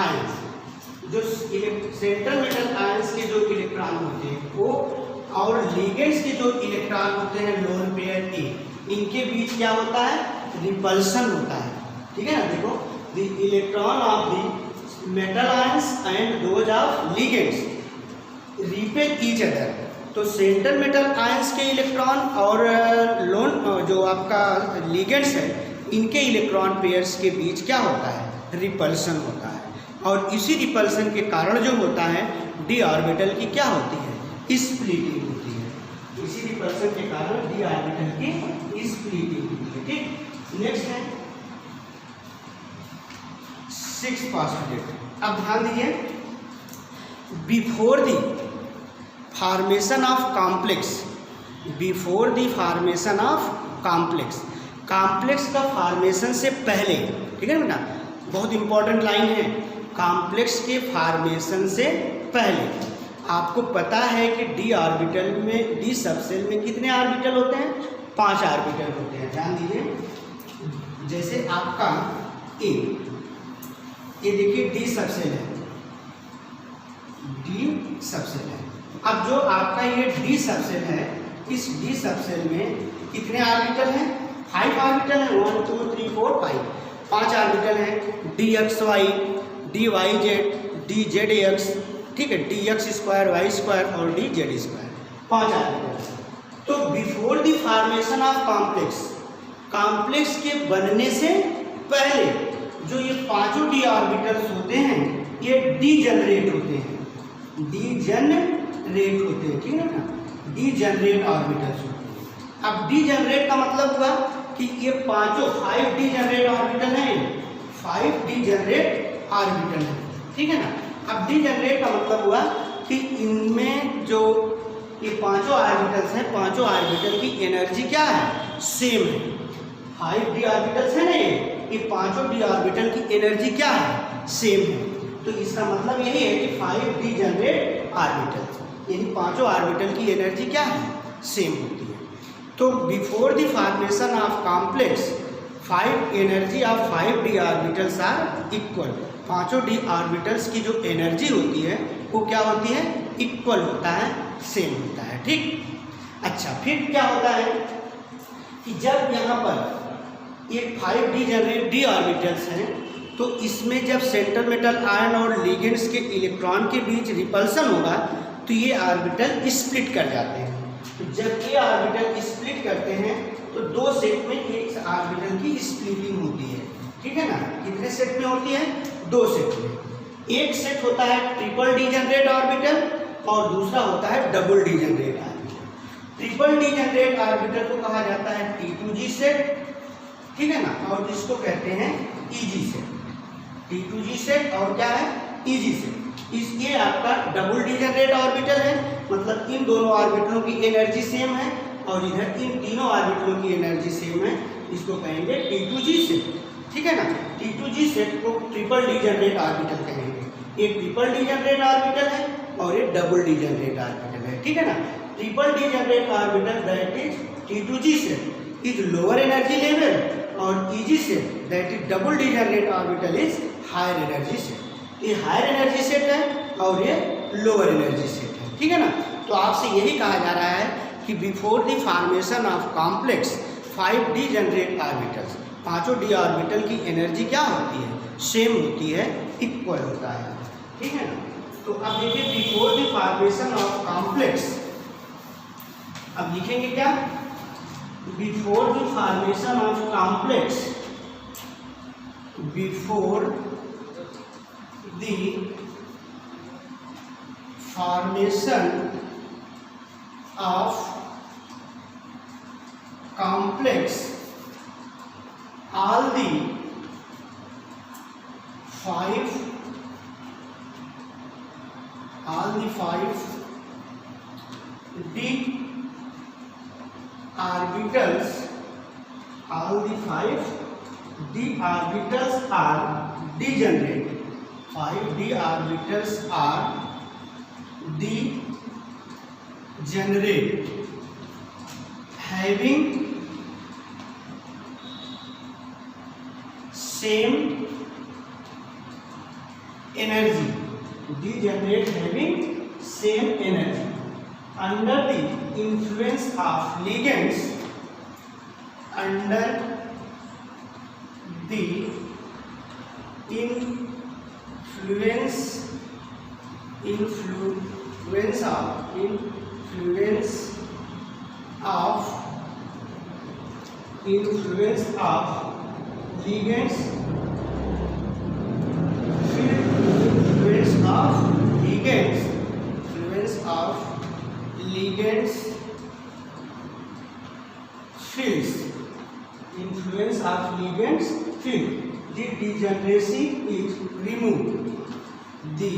[SPEAKER 1] ions, जो central metal ions के जो इलेक्ट्रॉन होते हैं वो और लिगेंड्स के जो इलेक्ट्रॉन होते हैं लोन पेयर के, इनके बीच क्या होता है? रिपल्शन होता है। ठीक है ना, देखो the electron of the metal ions and those of ligands repel each other. तो सेंट्रल मेटल आयंस के इलेक्ट्रॉन और लोन जो आपका लिगेंड्स है, इनके इलेक्ट्रॉन पेयर्स के बीच क्या होता है? रिपल्शन होता है। और इसी रिपल्शन के कारण जो होता है डी ऑर्बिटल की क्या होती है? स्प्लिटिंग होती है। इसी रिपल्शन के कारण डी ऑर्बिटल की स्प्लिटिंग होती है। ठीक, नेक्स्ट है 6 पॉस्टुलेट। अब ध्यान दीजिए, before the formation of complex, complex का फॉर्मेशन से पहले, ठीक है बेटा, बहुत इंपॉर्टेंट लाइन है, कॉम्प्लेक्स के फॉर्मेशन से पहले आपको पता है कि डी ऑर्बिटल में, डी सबसेल में कितने ऑर्बिटल होते हैं? 5 ऑर्बिटल होते हैं। ध्यान दीजिए, जैसे आपका ये देखिए डी सबसेल है, अब जो आपका ये डी सबसेल है, इस डी सबसेल में कितने ऑर्बिटल हैं? 5 ऑर्बिटल हैं। 1 2 3 4 5 5 ऑर्बिटल हैं। D x y, d y z, d z x, ठीक है, d x square, y square और डी जेड स्क्वायर, 5 ऑर्बिटल। तो before the formation of complex के बनने से पहले जो ये 5 डी ऑर्बिटल्स होते हैं, ये डीजनरेट होते हैं, ठीक है ना, डीजनरेट ऑर्बिटल्स होते हैं। अब डीजनरेट का मतलब हुआ कि ये 5 डीजनरेट ऑर्बिटल हैं, 5 डीजनरेट ऑर्बिटल हैं, ठीक है ना। अब डीजनरेट का मतलब हुआ कि इनमें जो ये 5 ऑर्बिटल्स हैं, 5 ऑर्बिटल की एनर्जी क्या है? सेम है। 5 डी ऑर्बिटल्स है ना, ये 5 डी ऑर्बिटल की एनर्जी क्या है? सेम है। तो इसका मतलब यही है कि 5 डीजनरेट ऑर्बिटल्स, यानी 5 ऑर्बिटल की एनर्जी क्या है? सेम होती है। तो before the formation of complex, 5 energy of 5 d orbitals are equal. 5 d orbitals की जो एनर्जी होती है वो क्या होती है? इक्वल होता है, सेम होता है। ठीक, अच्छा, फिर क्या होता है कि जब यहाँ पर ये 5 डीजनरेट डी ऑर्बिटल्स हैं, तो इसमें जब सेंट्रल मेटल आयन और लिगेंड्स के इलेक्ट्रॉन के बीच रिपल्सन होगा तो ये ऑर्बिटल स्प्लिट कर जाते हैं। तो जब ये ऑर्बिटल स्प्लिट करते हैं तो 2 सेट में एक ऑर्बिटल की स्प्लिटिंग होती है, ठीक है ना। कितने सेट में होती है? 2 सेट में। एक सेट होता है ट्रिपल डीजनरेट ऑर्बिटल और दूसरा होता है double degenerate orbital. Triple degenerate orbital को कहा जाता है T2G सेट, ठीक है ना, और जिसको कहते हैं EG सेट। T2G सेट और क्या है? EG set. ये आपका डबल डीजनरेट ऑर्बिटल है, मतलब इन दोनों ऑर्बिटलों की एनर्जी सेम है और इधर इन तीनों ऑर्बिटलों की एनर्जी सेम है, इसको कहेंगे T2G सेट, ठीक है ना। T2G सेट को ट्रिपल डीजनरेट ऑर्बिटल कहेंगे। एक ट्रिपल डीजनरेट ऑर्बिटल है और एक डबल डीजनरेट ऑर्बिटल है, ठीक है ना। Triple degenerate orbital that is T2G set is lower energy level और EG set that is double degenerate orbital is higher energy set. ये हायर एनर्जी सेट है और ये लोअर एनर्जी सेट है, ठीक है ना। तो आपसे यही कहा जा रहा है कि before the formation of complex 5 degenerate orbitals, पांचों डी ऑर्बिटल की एनर्जी क्या होती है, सेम होती है, इक्वल होता है, ठीक है ना। तो अब देखिए before the formation of complex, अब लिखेंगे क्या, before the formation of complex, before the formation of complex, all the 5 d orbitals, all the 5 d orbitals are degenerate, 5 d orbitals are degenerate, having same energy, degenerate having same energy, under the influence of ligands, under the influence of ligands, field, the degeneracy is removed, the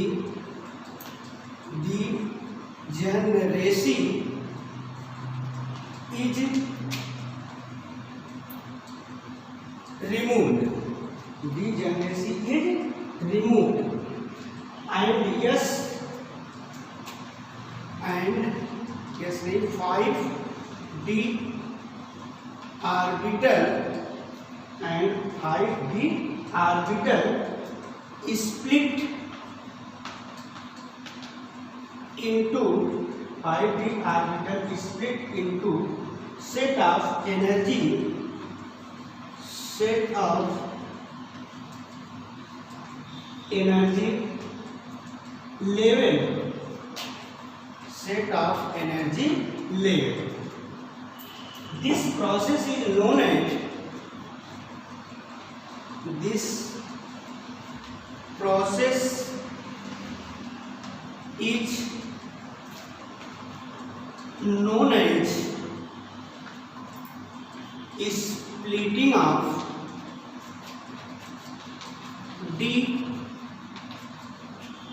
[SPEAKER 1] degeneracy is removed, degeneracy is removed, and yes, the 5d orbital and 5d orbital split into 5d orbital split into set of energy level, set of energy level. This process is known as splitting of d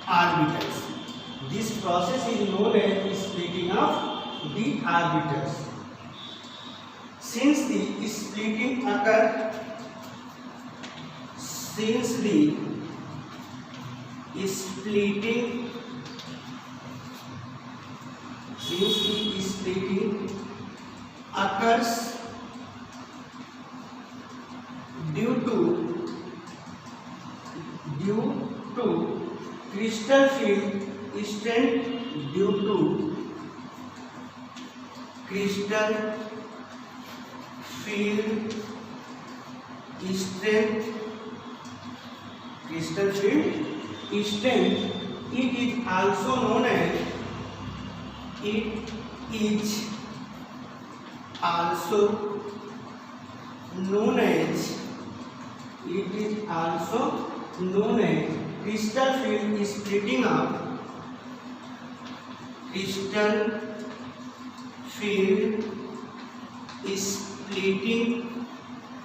[SPEAKER 1] orbitals. This process is known as splitting of d orbitals. Since the splitting occurs, due to crystal field strength, it is also known as crystal field splitting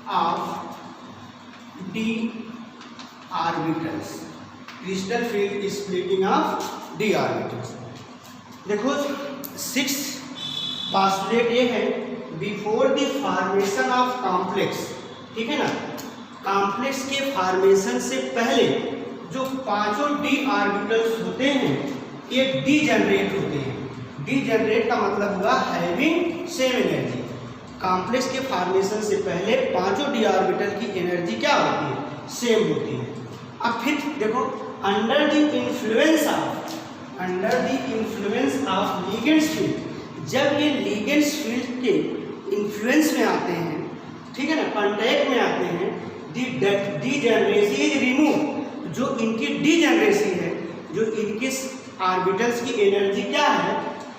[SPEAKER 1] of d orbitals, crystal field splitting of d orbitals. देखो 6 postulate ये है before the formation of complex, ठीक है ना। Complex के formation से पहले जो पांचों डी ऑर्बिटल्स होते हैं ये डीजेनरेट होते हैं। डीजेनरेट का मतलब हुआ हैविंग सेम एनर्जी। कॉम्प्लेक्स के फॉर्मेशन से पहले पांचों डी ऑर्बिटल की एनर्जी क्या होती है, सेम होती है। अब फिर देखो under the influence of ligands field, जब ये लिगेंड्स फील्ड के इन्फ्लुएंस में आते हैं, ठीक है ना, कॉन्टैक्ट में आते हैं, डीजेनरेसी इज रिमूव, जो इनकी डीजेनरेसी है, जो इनके ऑर्बिटल्स की एनर्जी क्या है,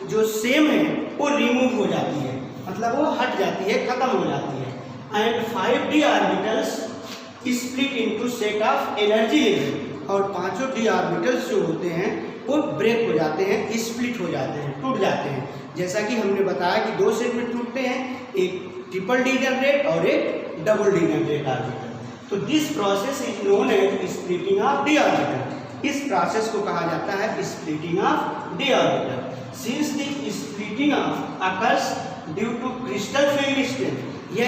[SPEAKER 1] जो सेम है, वो रिमूव हो जाती है, मतलब वो हट जाती है, खत्म हो जाती है। And 5d orbitals split into set of energy level, और पांचों d ऑर्बिटल्स जो होते हैं वो ब्रेक हो जाते हैं, स्प्लिट हो जाते हैं, टूट जाते हैं। जैसा कि हमने बताया कि दो सेट में टूटते हैं, एक ट्रिपल डीजेनरेट और एक डबल डीजेनरेट ऑर्बिटल। तो this process is known as splitting of d orbital. इस प्रोसेस को कहा जाता है splitting of d orbital. Since the splitting of occurs due to crystal field strength, यह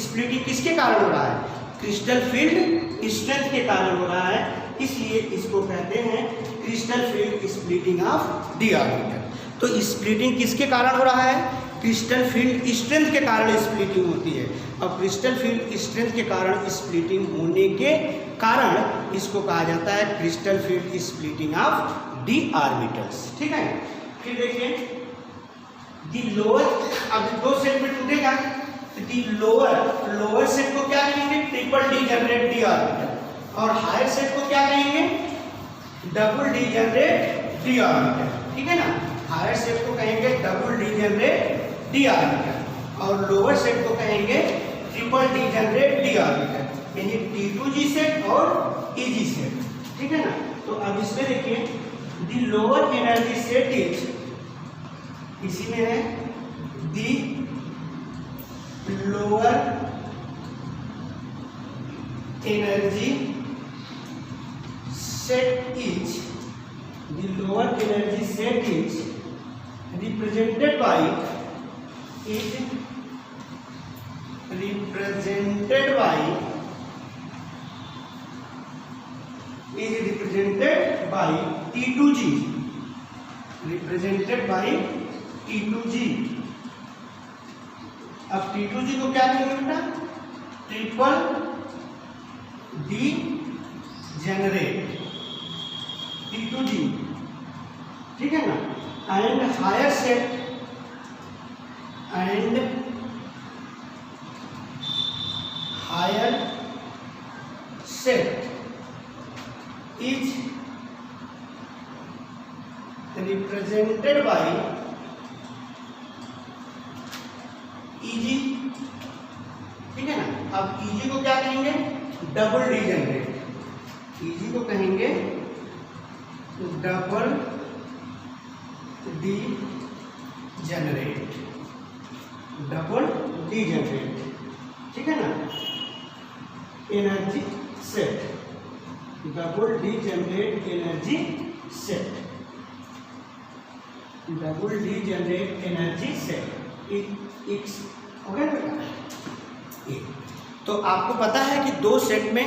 [SPEAKER 1] स्प्लिटिंग किसके कारण हो रहा है, क्रिस्टल फील्ड स्ट्रेंथ के कारण हो रहा है, इसलिए इसको कहते हैं crystal field splitting of d orbital. तो स्प्लिटिंग किसके कारण हो रहा है, क्रिस्टल फील्ड स्ट्रेंथ के कारण स्प्लिटिंग होती है, और क्रिस्टल फील्ड स्ट्रेंथ के कारण स्प्लिटिंग होने के कारण इसको कहा जाता है crystal field splitting of D orbitals. ठीक है, फिर देखिए दी लोअर, अब दो सेट में टूटेगा, दी लोअर सेट को क्या कहेंगे, ट्रिपल डीजेनरेट डी ऑर्बिटल, और हायर सेट को क्या कहेंगे, डबल डीजेनरेट डी ऑर्बिटल। ठीक है ना, हायर सेट को कहेंगे डबल डीजेनरेट डी ऑर्बिटल, और लोअर सेट को कहेंगे ट्रिपल डीजेनरेट डी ऑर्बिटल, यानी T2G सेट और EG सेट। ठीक है ना, तो अब इसमें देखिए the lower energy set is, इसी में है the lower energy set is, the lower energy set is represented by T2G, represented by T2G। अब T2G को क्या कहेंगे बेटा, ट्रिपल डी जेनरेट T2G। ठीक है ना, and higher set is represented by EG। ठीक है ना, अब EG को क्या कहेंगे, डबल डीजेनरेट, EG को कहेंगे double D generate, double D generate. ठीक है ना, energy set, double D generate energy set, double D generate energy set. हो गया बेटा। तो आपको पता है कि दो सेट में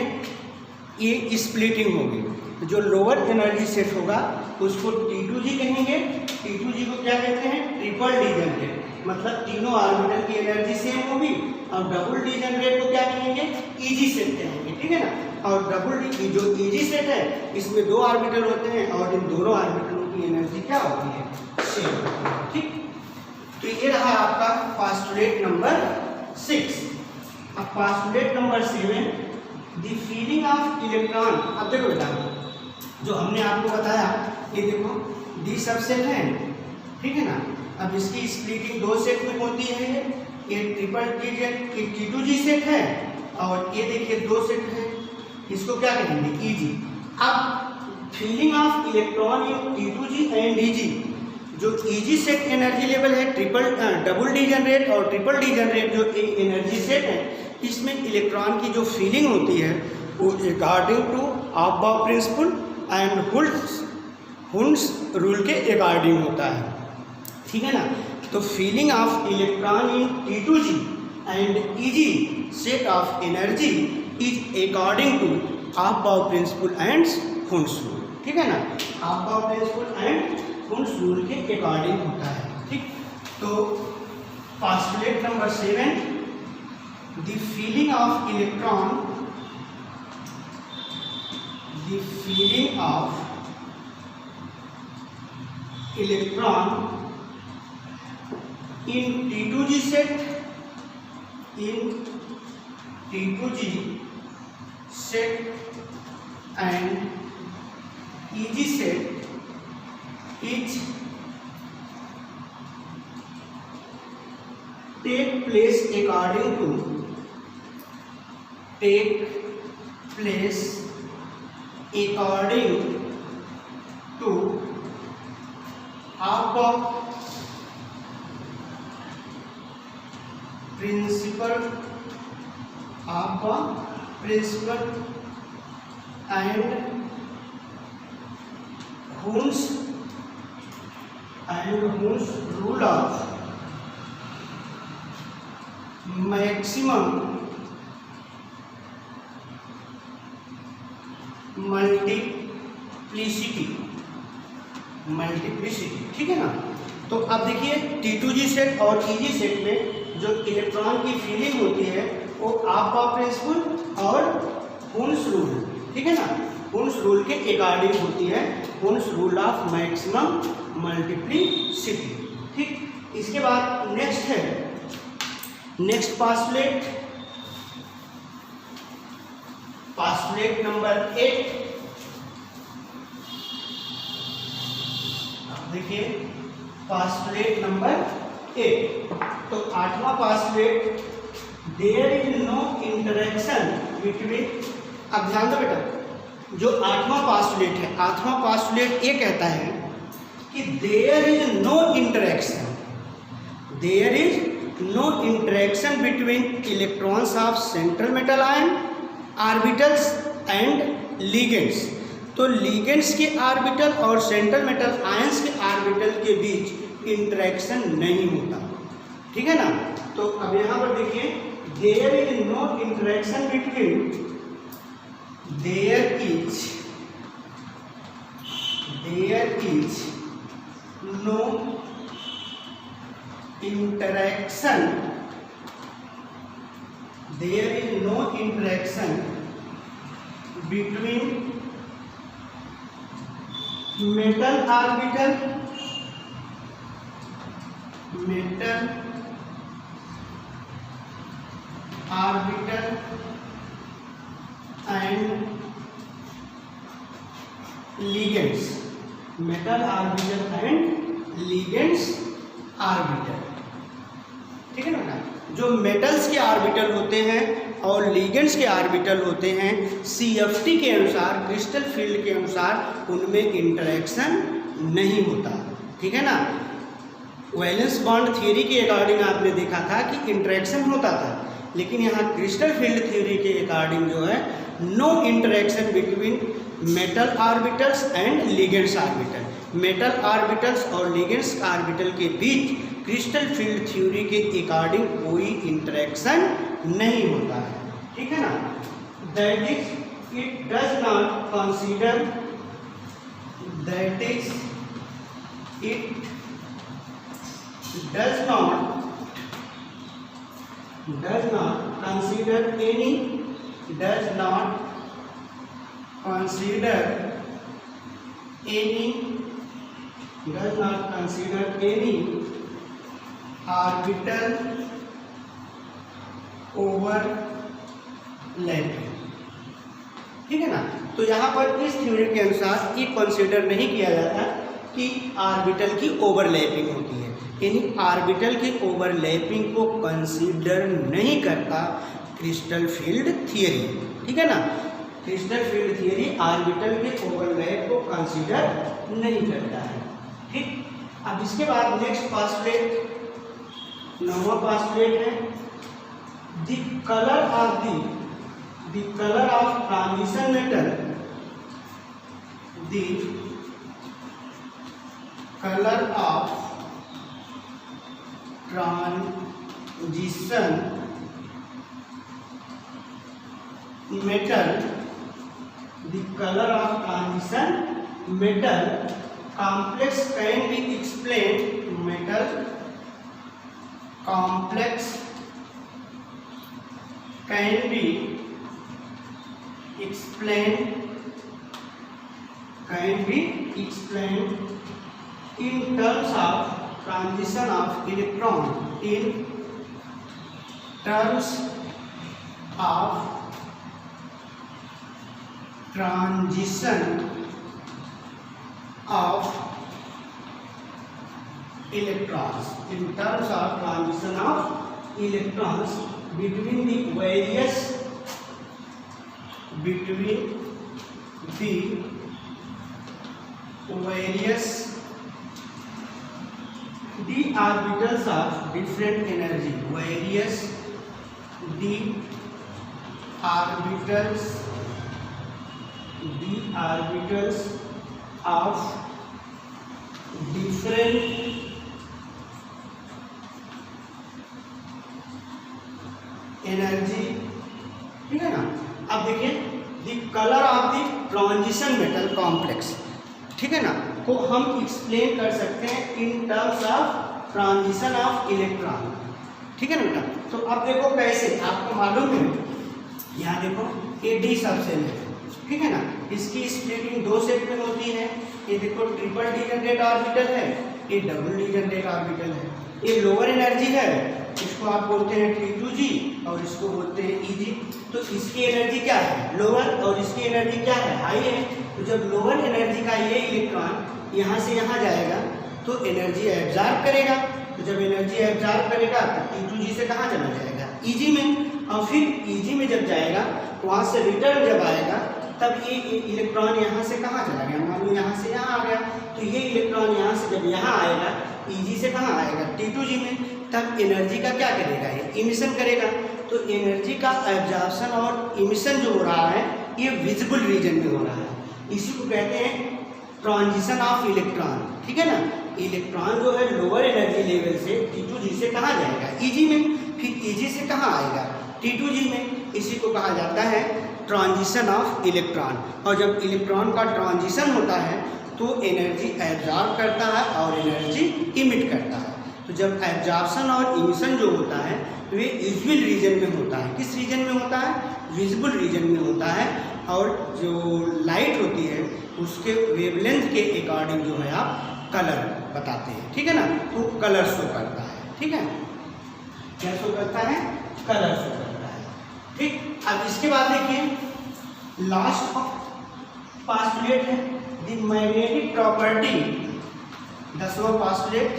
[SPEAKER 1] ये स्प्लिटिंग होगी, जो लोअर एनर्जी सेट होगा उसको T2G कहेंगे, T2G को क्या कहते हैं, ट्रिपल डीजेनरेट, मतलब तीनों ऑर्बिटल की एनर्जी सेम होगी, और डबल डीजेनरेट को क्या कहेंगे, EG सेट कहेंगे। ठीक है ना, और डबल डी जो EG सेट है इसमें दो ऑर्बिटल होते हैं, और इन दोनों ऑर्बिटलों की एनर्जी क्या होती है, सेम। ठीक, तो ये रहा आपका पोस्टुलेट नंबर 6। अब postulate number 7, the feeling of electron. अब देखो बेटा, जो हमने आपको बताया, ये देखो डी सबसेट है, ठीक है ना, अब इसकी स्प्लिटिंग दो सेट में होती है, ये ट्रिपल T2G सेट है, और ये देखिए दो सेट है, इसको क्या कहेंगे, EG। अब filling of electron in T2G and EG, जो EG सेट एनर्जी लेवल है, डबल डीजेनरेट और ट्रिपल डीजेनरेट जो एनर्जी सेट है, इसमें इलेक्ट्रॉन की जो फीलिंग होती है वो according to aufbau principle and Hund's rule के अकॉर्डिंग होता है। ठीक है ना, तो filling of electron in T2G and EG set of energy is according to aufbau principle and Hund's rule. ठीक है ना, ऑफ-बाउ प्रिंसिपल एंड हुंस रूल के अकॉर्डिंग होता है। ठीक, तो postulate number 7, the feeling of electron, the feeling of electron in T2G set and EG set is take place according to half of principal and Hund's rule of maximum multiplicity, ठीक है ना। तो अब देखिए T2G सेट और EG set में जो electron की फीलिंग होती है वो आपका प्रिंसिपल और हुन्स रूल, ठीक है ना, हुन्स रूल के अकॉर्डिंग होती है, Hund's rule of maximum multiplicity, ठीक। इसके बाद नेक्स्ट पास्टुलेट नंबर 8। देखिए पास्टुलेट नंबर 8, तो 8वां postulate, there is no interaction between. अब ध्यान दो बेटा, जो 8वां पास्टुलेट है, 8वां पास्टुलेट ये कहता है कि there is no interaction between electrons of central metal ion orbitals and ligands. तो लिगेंड्स के ऑर्बिटल और सेंट्रल मेटल आयंस के ऑर्बिटल के बीच इंटरेक्शन नहीं होता, ठीक है ना। तो अब यहां पर देखिए there is no interaction between, there is no interaction between metal orbital and ligands, metal orbital and ligands orbital, ठीक है ना। जो मेटल्स के ऑर्बिटल होते हैं और लिगेंड्स के ऑर्बिटल होते हैं, CFT के अनुसार, क्रिस्टल फील्ड के अनुसार उनमें इंटरेक्शन नहीं होता, ठीक है ना। वैलेंस बॉन्ड थ्योरी के अकॉर्डिंग आपने देखा था कि इंटरेक्शन होता था, लेकिन यहाँ क्रिस्टल फील्ड थ्योरी के अकॉर्डिंग जो है no interaction between metal orbitals and ligands orbital. Metal orbitals और लिगेंड्स ऑर्बिटल के बीच क्रिस्टल फील्ड थ्योरी के अकॉर्डिंग कोई इंटरेक्शन नहीं होता है, ठीक है ना। That is it does not consider any orbital overlapping, ठीक है ना। तो यहाँ पर इस थ्योरी के अनुसार ये कंसीडर नहीं किया जाता कि ऑर्बिटल की ओवरलैपिंग होती है, यानी ऑर्बिटल की ओवरलैपिंग को कंसीडर नहीं करता क्रिस्टल फील्ड थियरी, ठीक है ना। क्रिस्टल फील्ड थियरी ऑर्बिटल के ओवरलैप को कंसीडर नहीं करता है, ठीक। अब इसके बाद नेक्स्ट पास्टुलेट, 9वां पास्टुलेट है, the colour of transition metal, the colour of transition metal, the color of transition metal complex can be explained, metal complex can be explained in terms of transition of electron in terms of transition of electrons, in terms of transition of electrons between the various d orbitals of different energy, various d orbitals of different energy, ठीक है ना। अब देखिए the colour of the transition metal complex, ठीक है ना, को हम एक्सप्लेन कर सकते हैं in terms of transition of electron, ठीक है ना बेटा। तो अब देखो कैसे, आपको मालूम है, यहाँ देखो ये डी सब सेल है, ठीक है ना, इसकी स्प्लिटिंग दो सेट में होती है। ये देखो ट्रिपल डीजनरेट ऑर्बिटल है, ये डबल डीजनरेट ऑर्बिटल है। ये लोअर एनर्जी है, इसको आप बोलते हैं T2G और इसको बोलते हैं Eg। तो इसकी एनर्जी क्या है, लोअर, और इसकी एनर्जी क्या है, हाई है। तो जब लोअर एनर्जी का ये इलेक्ट्रॉन यहाँ से यहाँ जाएगा तो एनर्जी एब्जॉर्ब करेगा। तो जब एनर्जी एब्जॉर्ब करेगा तो T2G से कहाँ चला जाएगा, Eg में, और फिर Eg में जब जाएगा वहाँ से रिटर्न जब आएगा तब ये इलेक्ट्रॉन यहाँ से कहाँ चला गया, मान लो यहाँ से यहाँ आ गया, तो ये इलेक्ट्रॉन यहाँ से जब यहाँ आएगा Eg से कहाँ आएगा, T2G में, तब एनर्जी का क्या करेगा, ये इमिशन करेगा। तो एनर्जी का एब्जॉर्प्शन और इमिशन जो हो रहा है ये विजिबल रीजन में हो रहा है, इसी को कहते हैं ट्रांजिशन ऑफ इलेक्ट्रॉन, ठीक है ना। इलेक्ट्रॉन जो है लोअर एनर्जी लेवल से T2G से कहाँ जाएगा, Eg में, फिर Eg से कहाँ आएगा, T2G में, इसी को कहा जाता है ट्रांजिशन ऑफ इलेक्ट्रॉन। और जब इलेक्ट्रॉन का ट्रांजिशन होता है तो एनर्जी एब्जॉर्ब करता है और एनर्जी इमिट करता है। तो जब एब्जॉर्प्शन और इमिशन जो होता है वे विजुअल रीजन में होता है, किस रीजन में होता है, विजिबल रीजन में होता है। और जो लाइट होती है उसके वेवलेंथ के अकॉर्डिंग जो है आप कलर बताते हैं, ठीक है ना, तो कलर शो करता है, ठीक है, क्या शो करता है, कलर शो करता है, ठीक। अब इसके बाद देखिए लास्ट पास्टुलेट है द मैग्नेटिक प्रॉपर्टी, 10वां postulate,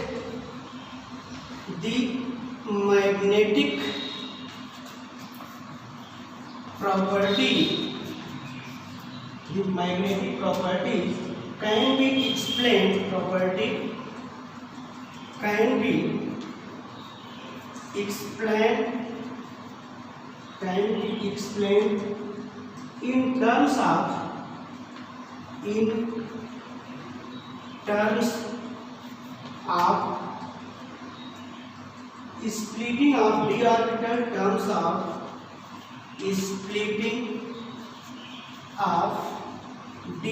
[SPEAKER 1] the magnetic property, the magnetic properties can be explained, property can be explained in terms of splitting of d orbital, terms of splitting of d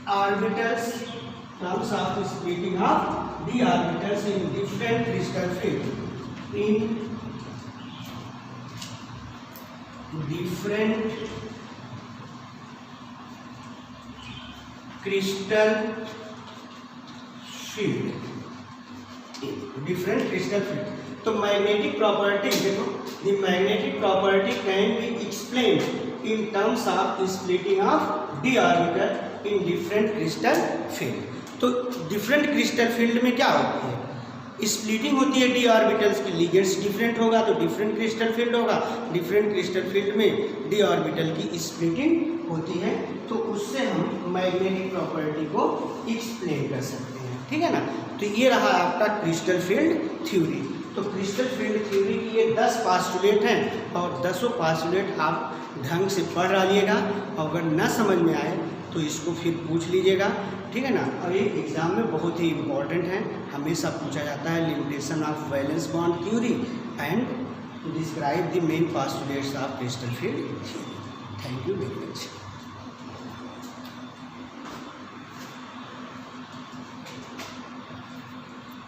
[SPEAKER 1] orbitals, terms of splitting of d orbitals in different crystal field, in different crystal field, different crystal field। तो magnetic property देखो, the magnetic property can be explained in terms of splitting of d orbital in different crystal field. तो different crystal field में क्या होती है, splitting होती है D orbitals की, लिगेंड्स डिफरेंट होगा तो डिफरेंट क्रिस्टल फील्ड होगा, डिफरेंट क्रिस्टल फील्ड में डी ऑर्बिटल की स्प्लिटिंग होती है, तो उससे हम मैग्नेटिक प्रॉपर्टी को एक्सप्लेन कर सकते हैं, ठीक है ना। तो ये रहा आपका क्रिस्टल फील्ड थ्योरी। तो क्रिस्टल फील्ड थ्योरी की ये 10 पास्टुलेट हैं और 10 पास्टुलेट आप ढंग से पढ़ डालिएगा, अगर ना समझ में आए तो इसको फिर पूछ लीजिएगा, ठीक है ना। और ये एग्ज़ाम में बहुत ही इम्पॉर्टेंट है, हमेशा पूछा जाता है limitation of valence bond theory and describe the main postulates of crystal field theory. Thank you very much.